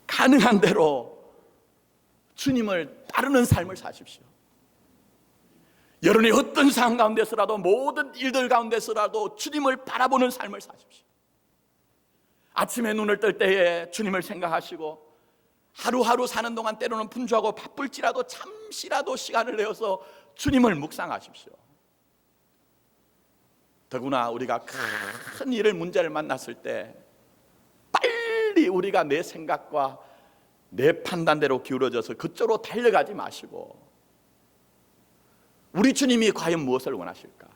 가능한 대로 주님을 따르는 삶을 사십시오. 여러분이 어떤 상황 가운데서라도, 모든 일들 가운데서라도 주님을 바라보는 삶을 사십시오. 아침에 눈을 뜰 때에 주님을 생각하시고, 하루하루 사는 동안 때로는 분주하고 바쁠지라도 잠시라도 시간을 내어서 주님을 묵상하십시오. 더구나 우리가 큰 일을, 문제를 만났을 때 빨리 우리가 내 생각과 내 판단대로 기울어져서 그쪽으로 달려가지 마시고, 우리 주님이 과연 무엇을 원하실까?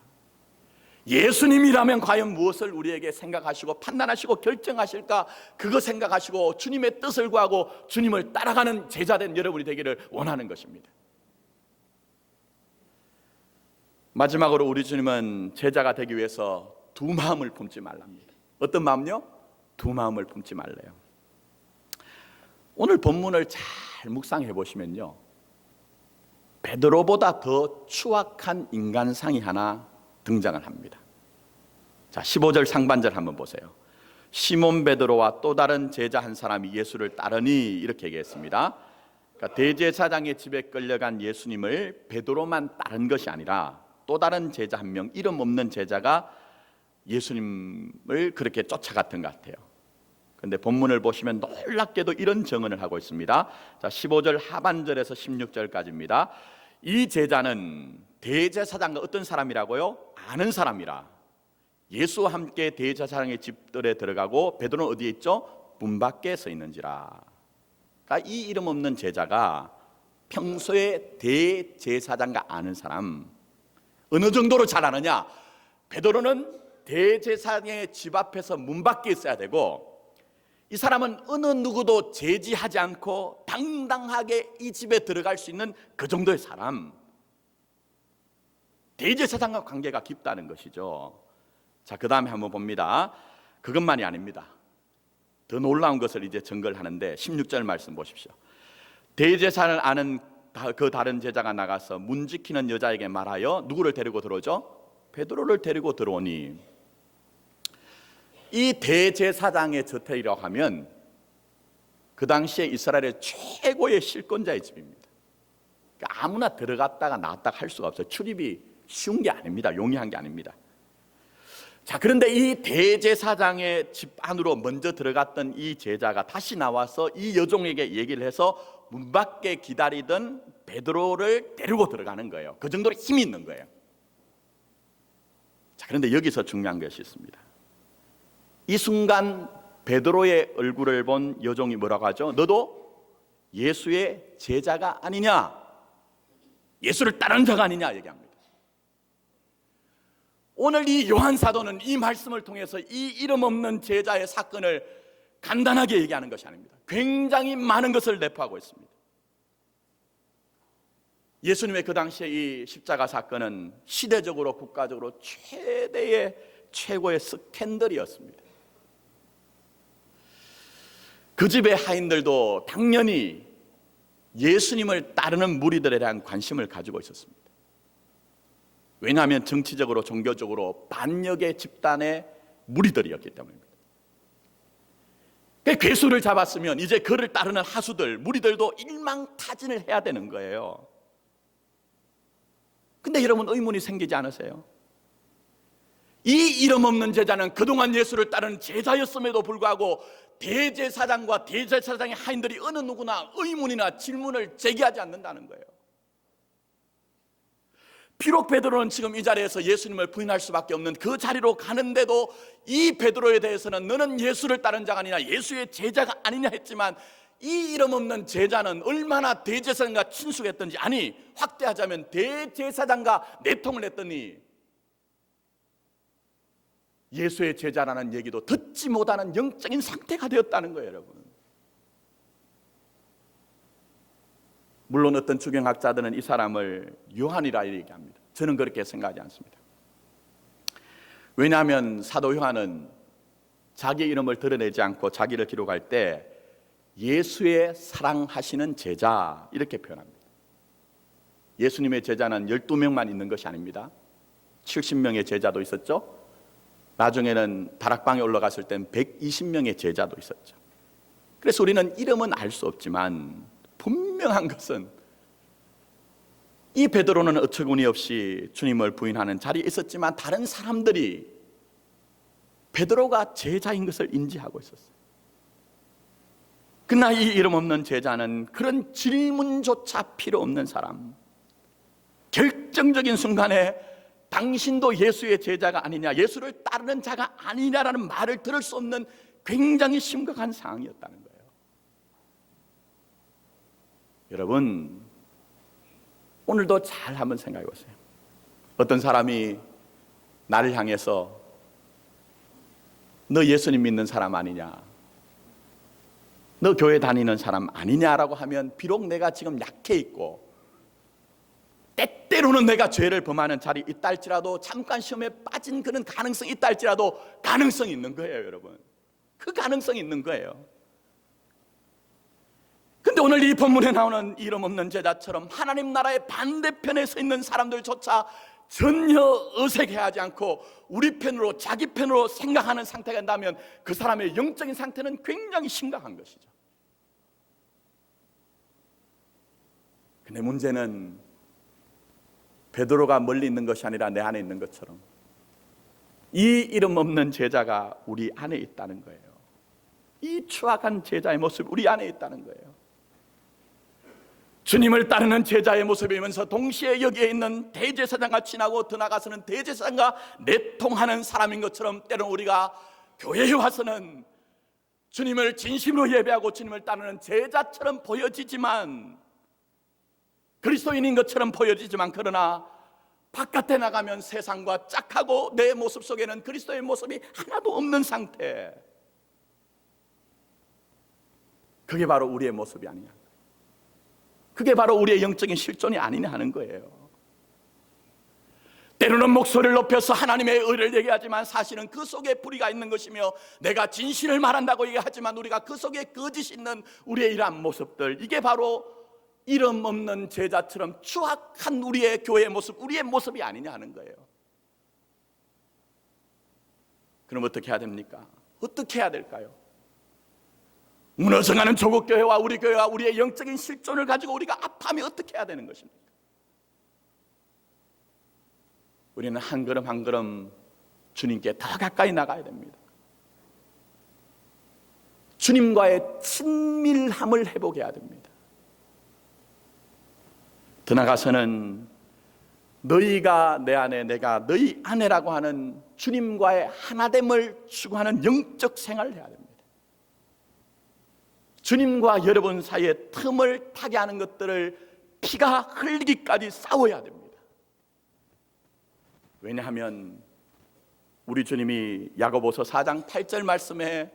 예수님이라면 과연 무엇을 우리에게 생각하시고 판단하시고 결정하실까? 그거 생각하시고 주님의 뜻을 구하고 주님을 따라가는 제자된 여러분이 되기를 원하는 것입니다. 마지막으로 우리 주님은 제자가 되기 위해서 두 마음을 품지 말랍니다. 어떤 마음요? 두 마음을 품지 말래요. 오늘 본문을 잘 묵상해 보시면요, 베드로보다 더 추악한 인간상이 하나 등장을 합니다. 자, 15절 상반절 한번 보세요. 시몬 베드로와 또 다른 제자 한 사람이 예수를 따르니, 이렇게 얘기했습니다. 그러니까 대제사장의 집에 끌려간 예수님을 베드로만 따른 것이 아니라 또 다른 제자 한 명, 이름 없는 제자가 예수님을 그렇게 쫓아갔던 것 같아요. 그런데 본문을 보시면 놀랍게도 이런 증언을 하고 있습니다. 자, 15절 하반절에서 16절까지입니다. 이 제자는 대제사장과 어떤 사람이라고요? 아는 사람이라 예수와 함께 대제사장의 집들에 들어가고, 베드로는 어디에 있죠? 문 밖에 서 있는지라. 그러니까 이 이름 없는 제자가 평소에 대제사장과 아는 사람, 어느 정도로 잘 아느냐? 베드로는 대제사장의 집 앞에서 문 밖에 있어야 되고, 이 사람은 어느 누구도 제지하지 않고 당당하게 이 집에 들어갈 수 있는 그 정도의 사람, 대제사장과 관계가 깊다는 것이죠. 자, 그 다음에 한번 봅니다. 그것만이 아닙니다. 더 놀라운 것을 이제 증거를 하는데 16절 말씀 보십시오. 대제사장을 아는 그 다른 제자가 나가서 문 지키는 여자에게 말하여 누구를 데리고 들어오죠? 베드로를 데리고 들어오니, 이 대제사장의 저택이라고 하면 그 당시에 이스라엘의 최고의 실권자의 집입니다. 그러니까 아무나 들어갔다가 나왔다가 할 수가 없어요. 출입이 쉬운 게 아닙니다. 용이한 게 아닙니다. 자, 그런데 이 대제사장의 집 안으로 먼저 들어갔던 이 제자가 다시 나와서 이 여종에게 얘기를 해서 문 밖에 기다리던 베드로를 데리고 들어가는 거예요. 그 정도로 힘이 있는 거예요. 자, 그런데 여기서 중요한 것이 있습니다. 이 순간 베드로의 얼굴을 본 여종이 뭐라고 하죠? 너도 예수의 제자가 아니냐? 예수를 따르는 자가 아니냐 얘기합니다. 오늘 이 요한 사도는 이 말씀을 통해서 이 이름 없는 제자의 사건을 간단하게 얘기하는 것이 아닙니다. 굉장히 많은 것을 내포하고 있습니다. 예수님의 그 당시에 이 십자가 사건은 시대적으로 국가적으로 최고의 스캔들이었습니다. 그 집의 하인들도 당연히 예수님을 따르는 무리들에 대한 관심을 가지고 있었습니다. 왜냐하면 정치적으로 종교적으로 반역의 집단의 무리들이었기 때문입니다. 괴수를 잡았으면 이제 그를 따르는 하수들, 무리들도 일망타진을 해야 되는 거예요. 근데 여러분, 의문이 생기지 않으세요? 이 이름 없는 제자는 그동안 예수를 따르는 제자였음에도 불구하고 대제사장과 대제사장의 하인들이 어느 누구나 의문이나 질문을 제기하지 않는다는 거예요. 비록 베드로는 지금 이 자리에서 예수님을 부인할 수밖에 없는 그 자리로 가는데도 이 베드로에 대해서는 너는 예수를 따른 자가 아니냐, 예수의 제자가 아니냐 했지만, 이 이름 없는 제자는 얼마나 대제사장과 친숙했던지, 아니 확대하자면 대제사장과 내통을 했더니 예수의 제자라는 얘기도 듣지 못하는 영적인 상태가 되었다는 거예요, 여러분. 물론 어떤 주경학자들은 이 사람을 요한이라 얘기합니다. 저는 그렇게 생각하지 않습니다. 왜냐하면 사도 요한은 자기 이름을 드러내지 않고 자기를 기록할 때 예수의 사랑하시는 제자 이렇게 표현합니다. 예수님의 제자는 12명만 있는 것이 아닙니다. 70명의 제자도 있었죠. 나중에는 다락방에 올라갔을 땐 120명의 제자도 있었죠. 그래서 우리는 이름은 알 수 없지만 분명한 것은 이 베드로는 어처구니 없이 주님을 부인하는 자리에 있었지만 다른 사람들이 베드로가 제자인 것을 인지하고 있었어요. 그러나 이 이름 없는 제자는 그런 질문조차 필요 없는 사람, 결정적인 순간에 당신도 예수의 제자가 아니냐, 예수를 따르는 자가 아니냐라는 말을 들을 수 없는 굉장히 심각한 상황이었다는 거예요. 여러분, 오늘도 잘 한번 생각해 보세요. 어떤 사람이 나를 향해서 너 예수님 믿는 사람 아니냐, 너 교회 다니는 사람 아니냐라고 하면 비록 내가 지금 약해 있고 때때로는 내가 죄를 범하는 자리에 있다 할지라도, 잠깐 시험에 빠진 그런 가능성이 있다 할지라도 가능성이 있는 거예요. 여러분, 그 가능성이 있는 거예요. 근데 오늘 이 본문에 나오는 이름 없는 제자처럼 하나님 나라의 반대편에 서 있는 사람들조차 전혀 어색해하지 않고 우리 편으로, 자기 편으로 생각하는 상태가 된다면 그 사람의 영적인 상태는 굉장히 심각한 것이죠. 근데 문제는 베드로가 멀리 있는 것이 아니라 내 안에 있는 것처럼 이 이름 없는 제자가 우리 안에 있다는 거예요. 이 추악한 제자의 모습이 우리 안에 있다는 거예요. 주님을 따르는 제자의 모습이면서 동시에 여기에 있는 대제사장과 친하고 더 나아가서는 대제사장과 내통하는 사람인 것처럼 때로는 우리가 교회에 와서는 주님을 진심으로 예배하고 주님을 따르는 제자처럼 보여지지만, 그리스도인인 것처럼 보여지지만, 그러나 바깥에 나가면 세상과 짝하고 내 모습 속에는 그리스도의 모습이 하나도 없는 상태, 그게 바로 우리의 모습이 아니냐, 그게 바로 우리의 영적인 실존이 아니냐 하는 거예요. 때로는 목소리를 높여서 하나님의 의를 얘기하지만 사실은 그 속에 불의가 있는 것이며, 내가 진실을 말한다고 얘기하지만 우리가 그 속에 거짓이 있는 우리의 이러한 모습들, 이게 바로 이름 없는 제자처럼 추악한 우리의 교회의 모습, 우리의 모습이 아니냐 하는 거예요. 그럼 어떻게 해야 됩니까? 어떻게 해야 될까요? 무너져가는 조국교회와 우리 교회와 우리의 영적인 실존을 가지고 우리가 아파하면 어떻게 해야 되는 것입니까? 우리는 한 걸음 한 걸음 주님께 더 가까이 나가야 됩니다. 주님과의 친밀함을 회복해야 됩니다. 더 나아가서는 너희가 내 안에 내가 너희 안에라고 하는 주님과의 하나됨을 추구하는 영적 생활을 해야 됩니다. 주님과 여러분 사이에 틈을 타게 하는 것들을 피가 흘리기까지 싸워야 됩니다. 왜냐하면 우리 주님이 야고보서 4장 8절 말씀에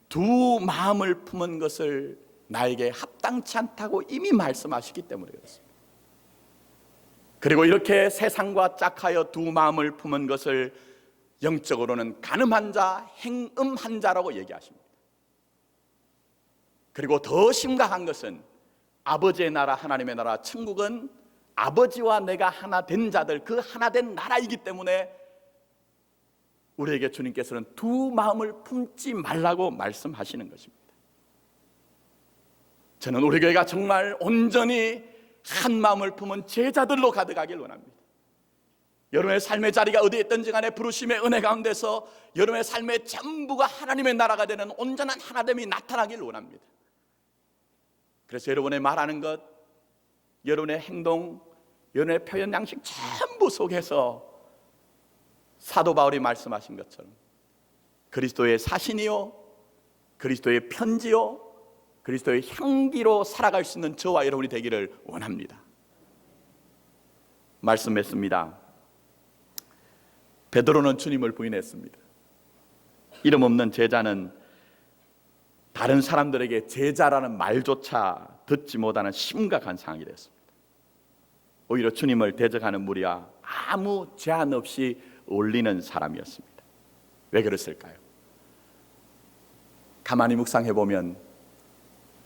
두 마음을 품은 것을 나에게 합당치 않다고 이미 말씀하시기 때문에 그렇습니다. 그리고 이렇게 세상과 짝하여 두 마음을 품은 것을 영적으로는 간음한 자, 행음한 자라고 얘기하십니다. 그리고 더 심각한 것은 아버지의 나라, 하나님의 나라, 천국은 아버지와 내가 하나 된 자들, 그 하나 된 나라이기 때문에 우리에게 주님께서는 두 마음을 품지 말라고 말씀하시는 것입니다. 저는 우리 교회가 정말 온전히 한 마음을 품은 제자들로 가득하길 원합니다. 여러분의 삶의 자리가 어디에 있든지 간에 부르심의 은혜 가운데서 여러분의 삶의 전부가 하나님의 나라가 되는 온전한 하나됨이 나타나길 원합니다. 그래서 여러분의 말하는 것, 여러분의 행동, 여러분의 표현 양식 전부 속에서 사도 바울이 말씀하신 것처럼 그리스도의 사신이요, 그리스도의 편지요, 그리스도의 향기로 살아갈 수 있는 저와 여러분이 되기를 원합니다. 말씀했습니다. 베드로는 주님을 부인했습니다. 이름 없는 제자는 다른 사람들에게 제자라는 말조차 듣지 못하는 심각한 상황이 됐습니다. 오히려 주님을 대적하는 무리와 아무 제한 없이 어울리는 사람이었습니다. 왜 그랬을까요? 가만히 묵상해보면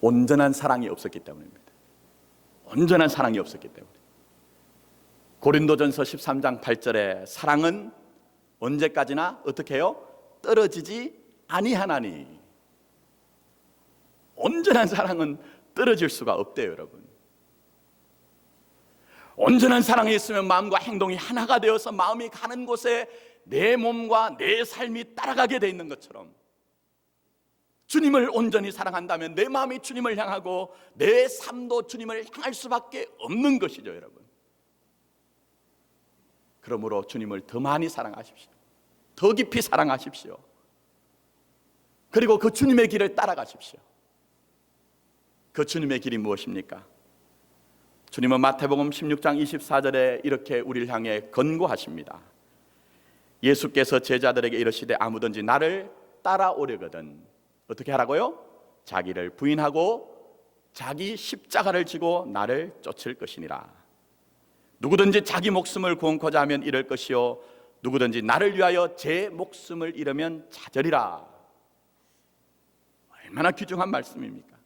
온전한 사랑이 없었기 때문입니다. 온전한 사랑이 없었기 때문에. 고린도전서 13장 8절에 사랑은 언제까지나 어떻게 해요? 떨어지지 아니하나니. 온전한 사랑은 떨어질 수가 없대요, 여러분. 온전한 사랑이 있으면 마음과 행동이 하나가 되어서 마음이 가는 곳에 내 몸과 내 삶이 따라가게 돼 있는 것처럼, 주님을 온전히 사랑한다면 내 마음이 주님을 향하고 내 삶도 주님을 향할 수밖에 없는 것이죠, 여러분. 그러므로 주님을 더 많이 사랑하십시오. 더 깊이 사랑하십시오. 그리고 그 주님의 길을 따라가십시오. 그 주님의 길이 무엇입니까? 주님은 마태복음 16장 24절에 이렇게 우리를 향해 권고하십니다. 예수께서 제자들에게 이르시되 아무든지 나를 따라오려거든 어떻게 하라고요? 자기를 부인하고 자기 십자가를 지고 나를 쫓을 것이니라. 누구든지 자기 목숨을 구원코자 하면 잃을 것이요 누구든지 나를 위하여 제 목숨을 잃으면 찾으리라. 얼마나 귀중한 말씀입니까?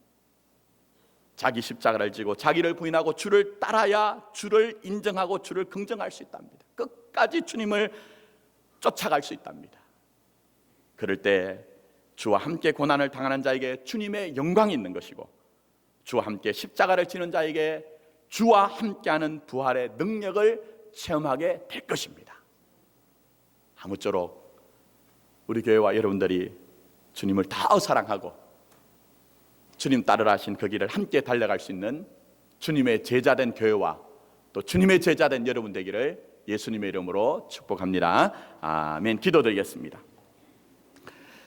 자기 십자가를 지고 자기를 부인하고 주를 따라야 주를 인정하고 주를 긍정할 수 있답니다. 끝까지 주님을 쫓아갈 수 있답니다. 그럴 때 주와 함께 고난을 당하는 자에게 주님의 영광이 있는 것이고, 주와 함께 십자가를 지는 자에게 주와 함께하는 부활의 능력을 체험하게 될 것입니다. 아무쪼록 우리 교회와 여러분들이 주님을 더 사랑하고 주님 따르라 하신 그 길을 함께 달려갈 수 있는 주님의 제자된 교회와 또 주님의 제자된 여러분 되기를 예수님의 이름으로 축복합니다. 아멘. 기도드리겠습니다.